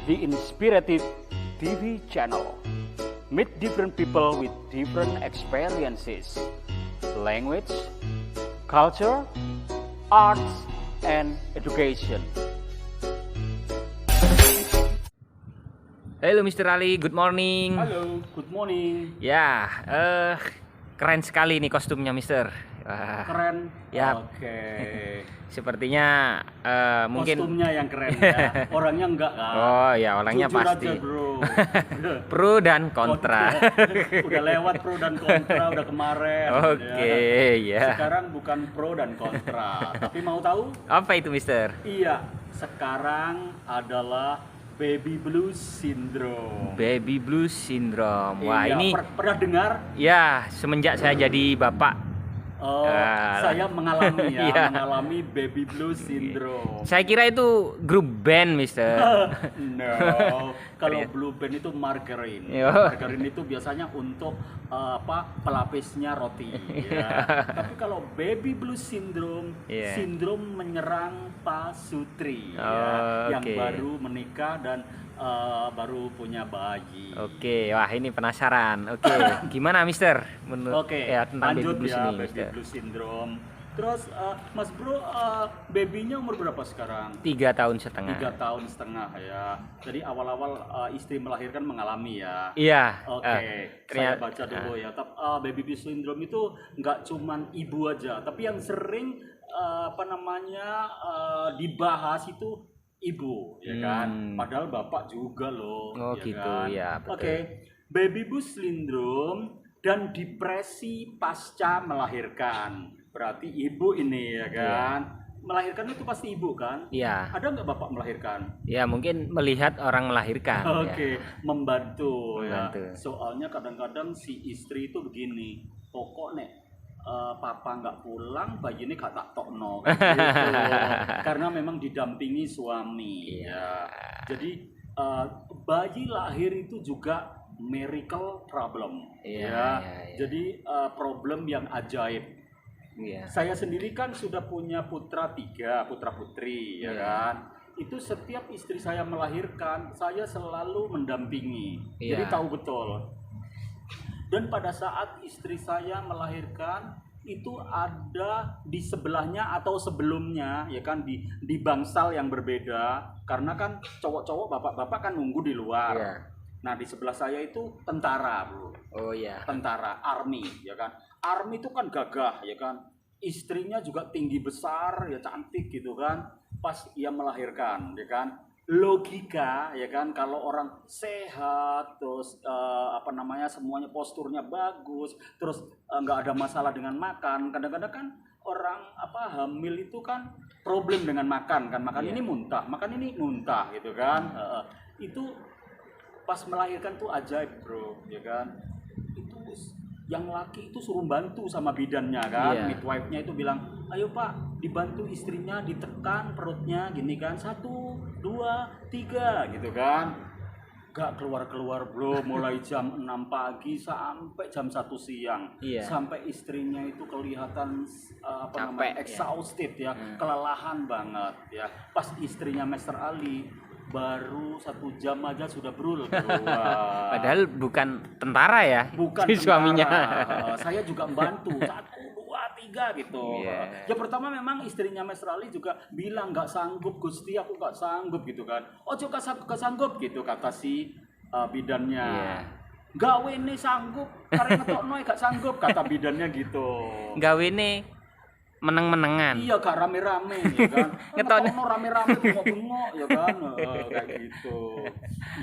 the Inspirative TV channel. Meet different people with different experiences, language, culture, arts, and education. Halo Mr. Ali, good morning. Halo, good morning. Ya, keren sekali nih kostumnya Mister. Keren. Ya. Oke. Sepertinya mungkin Kostumnya yang keren ya. Orangnya enggak kan? Oh ya, orangnya Jujur pasti. aja, bro. Pro dan kontra. Udah lewat pro dan kontra, udah kemarin. Oke, ya. Sekarang bukan pro dan kontra. Tapi mau tahu? Apa itu Mister? Iya, sekarang adalah baby blues syndrome. Baby blues syndrome. Wah, Iya, ini pernah dengar? ya semenjak saya jadi bapak. Saya mengalami ya, Iya. mengalami baby blues syndrome. Saya kira itu grup band Mister. No, kalau blue band itu margarin. Yo. Margarin itu biasanya untuk pelapisnya roti. Ya. Tapi kalau baby blues syndrome, Yeah. sindrom menyerang Pak Sutri, Oh, yang oke. baru menikah dan baru punya bayi. Oke, wah ini penasaran. Oke, gimana Mister? Oke, Ya, tentang lanjut baby blues ya, ini, baby Mister. blues syndrome. Terus, Mas Bro, babynya umur berapa sekarang? 3 tahun setengah. 3 tahun setengah ya. Jadi awal-awal istri melahirkan mengalami ya. Iya. Oke, saya ternyata- baca dulu ya. Baby blues syndrome itu nggak cuman ibu aja, tapi yang sering dibahas itu ibu, ya kan. Padahal bapak juga loh. Oh, ya gitu, kan? ya, betul. Oke, baby blues syndrome dan depresi pasca melahirkan. Berarti ibu ini ya kan. Melahirkan itu pasti ibu kan? Iya. Ada nggak bapak melahirkan? Ya, mungkin melihat orang melahirkan. Oke, Ya. membantu Membantu. ya. Soalnya kadang-kadang si istri itu begini, pokok nek papa nggak pulang, bayi ini gak tak tokno kan gitu. Karena memang didampingi suami. Ya. Jadi bayi lahir itu juga miracle problem. Iya, Ya. iya. Jadi problem yang ajaib. Iya. Saya sendiri kan sudah punya putra 3, putra putri, ya Iya. kan. Itu setiap istri saya melahirkan, saya selalu mendampingi. Iya. Jadi tahu betul. Dan pada saat istri saya melahirkan, itu ada di sebelahnya atau sebelumnya, ya kan, di bangsal yang berbeda. Karena kan cowok-cowok, bapak-bapak kan nunggu di luar. Iya. Nah, di sebelah saya itu tentara, bro. Oh iya. Tentara, army, ya kan. Army itu kan gagah, ya kan. Istrinya juga tinggi besar, ya cantik gitu kan. Pas ia melahirkan, ya kan. Logika, ya kan, kalau orang sehat, terus semuanya posturnya bagus, terus nggak ada masalah dengan makan. Kadang-kadang kan orang hamil itu kan problem dengan makan kan. Makan ini muntah gitu kan. Itu pas melahirkan tuh ajaib, bro, ya kan. Itu yang laki itu suruh bantu sama bidannya kan. Iya. Midwife-nya itu bilang, ayo pak, dibantu istrinya, ditekan perutnya gini kan, 1, 2, 3 gitu kan. Gak keluar-keluar, bro, mulai jam 6 pagi sampai jam 1 siang. Iya. Sampai istrinya itu kelihatan Capek, ya. exhausted ya, kelelahan banget ya. Pas istrinya Master Ali baru 1 jam aja sudah brul keluar. Padahal bukan tentara ya. Bukan si suaminya. tentara. Saya juga membantu 1, 2, 3 gitu. Iya. Ya pertama memang istrinya Mas Rali juga bilang nggak sanggup Gusti, aku nggak sanggup gitu kan. Ojo gak sanggup gitu kata si bidannya. Iya. Gawe ini sanggup, karena ngetokno gak sanggup kata bidannya gitu. Gawene meneng-menengan. Iya, gak rame-rame ya kan. Ngetokno. Ngetokno rame-rame bengok-bengok ya kan. Kayak gitu.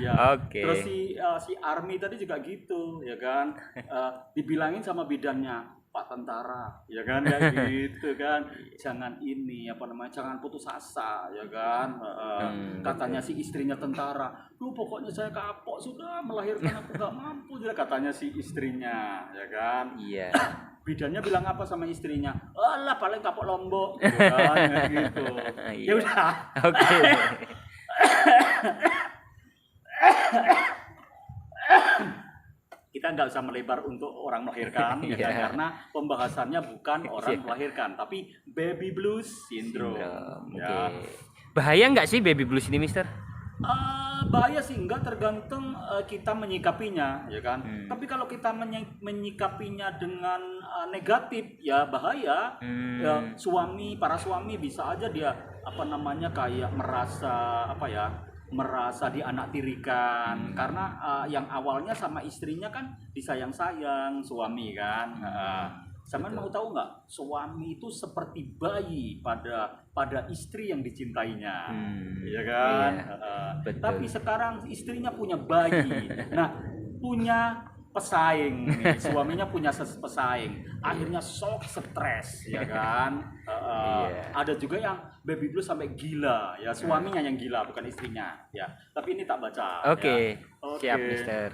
Ya. Oke. Terus si Army tadi juga gitu ya kan. Dibilangin sama bidannya, Pak Tentara, ya kan, kayak gitu kan. Jangan jangan putus asa, ya kan. Katanya si istrinya tentara, lu pokoknya saya kapok sudah melahirkan, aku gak mampu, katanya si istrinya, ya kan. Iya. Bidannya bilang apa sama istrinya? Alah paling kapok Lombok, gitu kan, gitu. Ya udah. Oke. Kita nggak usah melebar untuk orang melahirkan, ya kan? Iya. Karena pembahasannya bukan orang melahirkan, tapi baby blues syndrome. Oke. Ya. Bahaya nggak sih baby blues ini, Mister? Bahaya sih enggak, tergantung kita menyikapinya ya kan. Tapi kalau kita menyikapinya dengan negatif ya bahaya. Ya, para suami bisa aja dia apa namanya kayak merasa dianaktirikan karena yang awalnya sama istrinya kan disayang-sayang suami kan. Sampean mau tahu nggak, suami itu seperti bayi pada istri yang dicintainya, ya kan? Betul. Tapi sekarang istrinya punya bayi, nah punya pesaing, nih. Suaminya punya pesaing, akhirnya sok stres, ya kan? Ada juga yang baby blues sampai gila, ya suaminya yang gila bukan istrinya, ya. Tapi ini tak baca. Oke, Ya. siap Oke. Mister.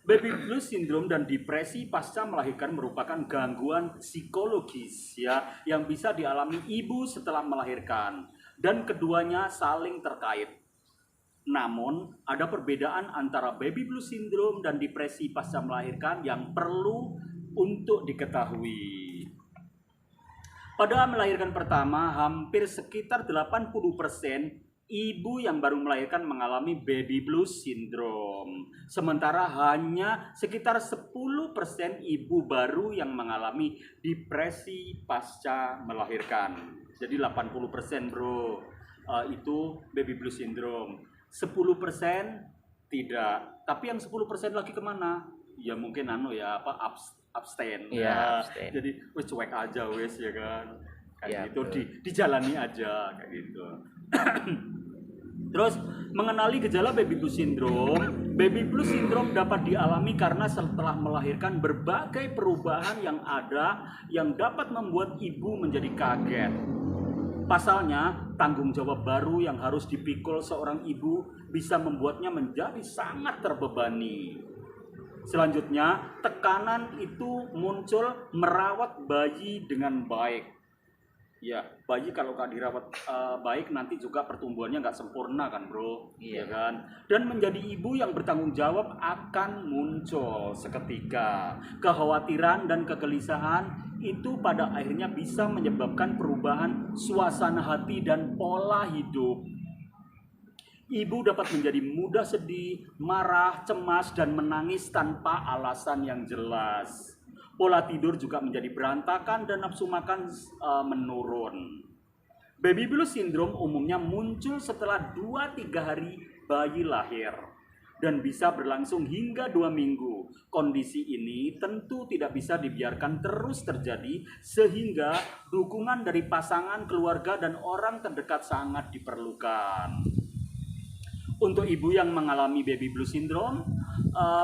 Baby blues syndrome dan depresi pasca melahirkan merupakan gangguan psikologis ya yang bisa dialami ibu setelah melahirkan dan keduanya saling terkait. Namun, ada perbedaan antara baby blues syndrome dan depresi pasca melahirkan yang perlu untuk diketahui. Pada melahirkan pertama, hampir sekitar 80% ibu yang baru melahirkan mengalami baby blues syndrome. Sementara hanya sekitar 10% ibu baru yang mengalami depresi pasca melahirkan. Jadi 80% bro, itu baby blues syndrome. 10% tidak. Tapi yang 10% lagi kemana? Ya mungkin abstain. Iya, abstain. Jadi wes cuek aja wes ya kan. Kayak Ya, gitu betul. dijalani aja kayak gitu. Terus mengenali gejala baby blues syndrome. Baby blues syndrome dapat dialami karena setelah melahirkan berbagai perubahan yang ada yang dapat membuat ibu menjadi kaget. Pasalnya, tanggung jawab baru yang harus dipikul seorang ibu bisa membuatnya menjadi sangat terbebani. Selanjutnya, tekanan itu muncul merawat bayi dengan baik. Ya, bayi kalau nggak dirawat baik nanti juga pertumbuhannya nggak sempurna kan bro, Iya. ya kan? Dan menjadi ibu yang bertanggung jawab akan muncul seketika. Kekhawatiran dan kegelisahan itu pada akhirnya bisa menyebabkan perubahan suasana hati dan pola hidup. Ibu dapat menjadi mudah sedih, marah, cemas, dan menangis tanpa alasan yang jelas. Pola tidur juga menjadi berantakan dan nafsu makan menurun. Baby blues syndrome umumnya muncul setelah 2-3 hari bayi lahir dan bisa berlangsung hingga 2 minggu. Kondisi ini tentu tidak bisa dibiarkan terus terjadi sehingga dukungan dari pasangan, keluarga, dan orang terdekat sangat diperlukan. Untuk ibu yang mengalami baby blues syndrome,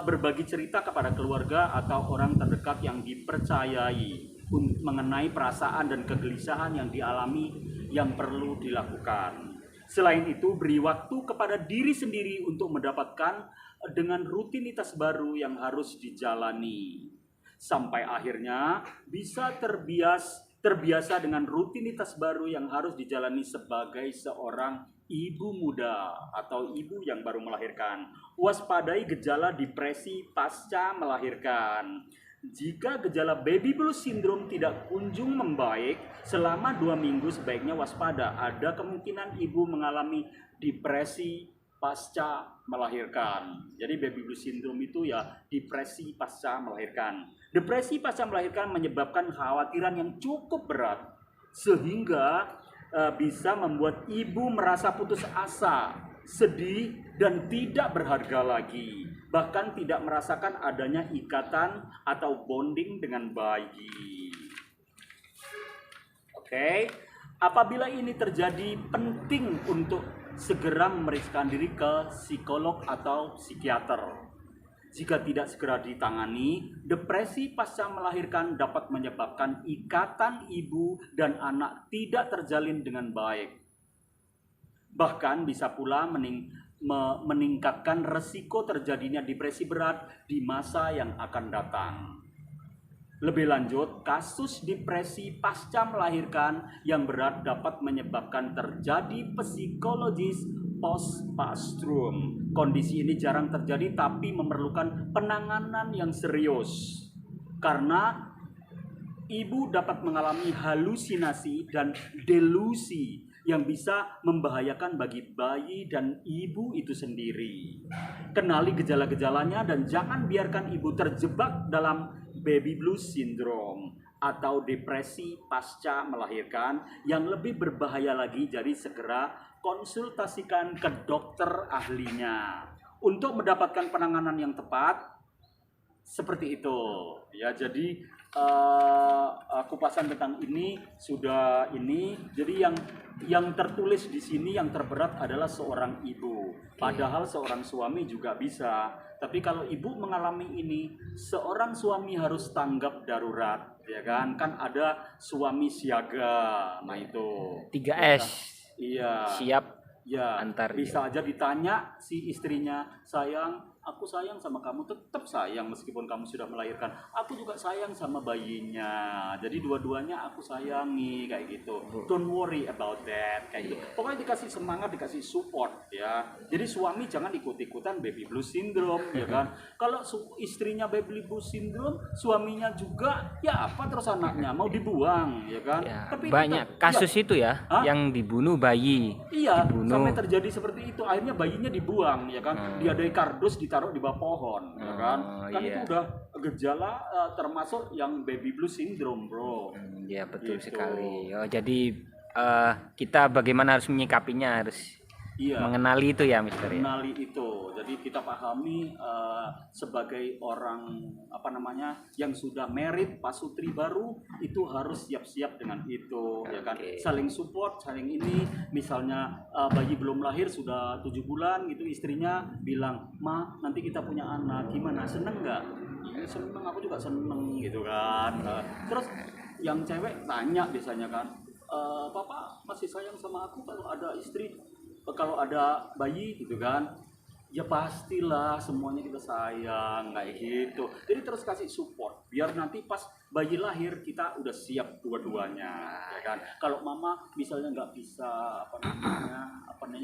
berbagi cerita kepada keluarga atau orang terdekat yang dipercayai mengenai perasaan dan kegelisahan yang dialami yang perlu dilakukan. Selain itu, beri waktu kepada diri sendiri untuk mendapatkan dengan rutinitas baru yang harus dijalani. Sampai akhirnya bisa terbiasa dengan rutinitas baru yang harus dijalani sebagai seorang ibu muda atau ibu yang baru melahirkan. Waspadai gejala depresi pasca melahirkan. Jika gejala baby blues syndrome tidak kunjung membaik selama 2 minggu, sebaiknya waspada. Ada kemungkinan ibu mengalami depresi pasca melahirkan. Jadi baby blues syndrome itu ya depresi pasca melahirkan. Depresi pasca melahirkan menyebabkan kekhawatiran yang cukup berat sehingga bisa membuat ibu merasa putus asa, sedih, dan tidak berharga lagi. Bahkan tidak merasakan adanya ikatan atau bonding dengan bayi. Oke, apabila ini terjadi, penting untuk segera memeriksakan diri ke psikolog atau psikiater. Jika tidak segera ditangani, depresi pasca melahirkan dapat menyebabkan ikatan ibu dan anak tidak terjalin dengan baik. Bahkan bisa pula meningkatkan resiko terjadinya depresi berat di masa yang akan datang. Lebih lanjut, kasus depresi pasca melahirkan yang berat dapat menyebabkan terjadi psikologis postpartum. Kondisi ini jarang terjadi tapi memerlukan penanganan yang serius. Karena ibu dapat mengalami halusinasi dan delusi yang bisa membahayakan bagi bayi dan ibu itu sendiri. Kenali gejala-gejalanya dan jangan biarkan ibu terjebak dalam baby blues syndrome atau depresi pasca melahirkan yang lebih berbahaya lagi. Jadi segera konsultasikan ke dokter ahlinya untuk mendapatkan penanganan yang tepat. Seperti itu ya. Jadi kupasan tentang ini sudah ini. Jadi yang tertulis di sini yang terberat adalah seorang ibu. Padahal seorang suami juga bisa. Tapi kalau ibu mengalami ini, seorang suami harus tanggap darurat, ya kan? Kan ada suami siaga. Nah itu 3S. Iya. Siap Ya, antar bisa aja ditanya si istrinya, sayang, aku sayang sama kamu, tetap sayang meskipun kamu sudah melahirkan. Aku juga sayang sama bayinya. Jadi dua-duanya aku sayangi kayak gitu. Don't worry about that kayak gitu. Pokoknya dikasih semangat, dikasih support ya. Jadi suami jangan ikut-ikutan baby blues syndrome ya kan. Kalau istrinya baby blues syndrome, suaminya juga ya apa terus anaknya mau dibuang ya kan. Ya, Tapi banyak kita, kasus itu ya, Hah? yang dibunuh bayi. Iya, Dibunuh. sampai terjadi seperti itu. Akhirnya bayinya dibuang, ya kan? Diadai kardus ditaruh di bawah pohon, ya kan? Kan iya. itu udah gejala termasuk yang baby blues syndrome, bro. Ya betul Gitu. sekali. Oh, jadi kita bagaimana harus menyikapinya, harus Iya. mengenali itu ya, Mister ya. Mengenali itu. Jadi kita pahami sebagai orang apa namanya yang sudah married, pasutri baru itu harus siap-siap dengan itu, ya kan? Saling support, saling ini. Misalnya bayi belum lahir sudah 7 bulan gitu, istrinya bilang, "Ma, nanti kita punya anak, gimana? Seneng nggak?" "Iya, seneng, aku juga seneng," gitu kan. Terus yang cewek tanya biasanya kan, "Papa masih sayang sama aku kalau ada istri, kalau ada bayi gitu kan?" Ya pastilah, semuanya kita sayang kayak gitu. Jadi terus kasih support biar nanti pas bayi lahir kita udah siap dua-duanya, ya kan? Kalau mama misalnya nggak bisa apa namanya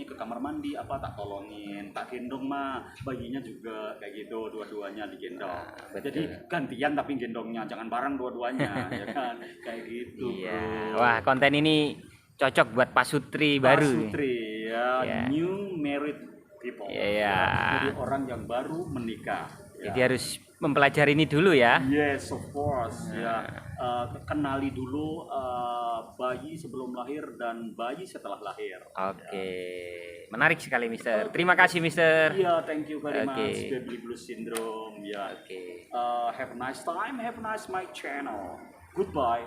ke kamar mandi apa tak tolongin, tak gendong mah, bayinya juga kayak gitu, dua-duanya digendong. Jadi gantian tapi gendongnya, jangan bareng dua-duanya, ya kan? Kayak gitu. Iya. Bro. Wah, konten ini cocok buat pasutri baru. Pasutri ya, Ya. new married people. Iya. Ya. Jadi orang yang baru menikah. Ya. Jadi harus mempelajari ini dulu ya. Yes, of course. Ya, kenali dulu bayi sebelum lahir dan bayi setelah lahir. Oke. Menarik sekali, Mister. Terima kasih, Mister. Iya, thank you very Oke. much. Baby blues syndrome. Ya. Oke. Have a nice time. Have a nice my channel. Goodbye.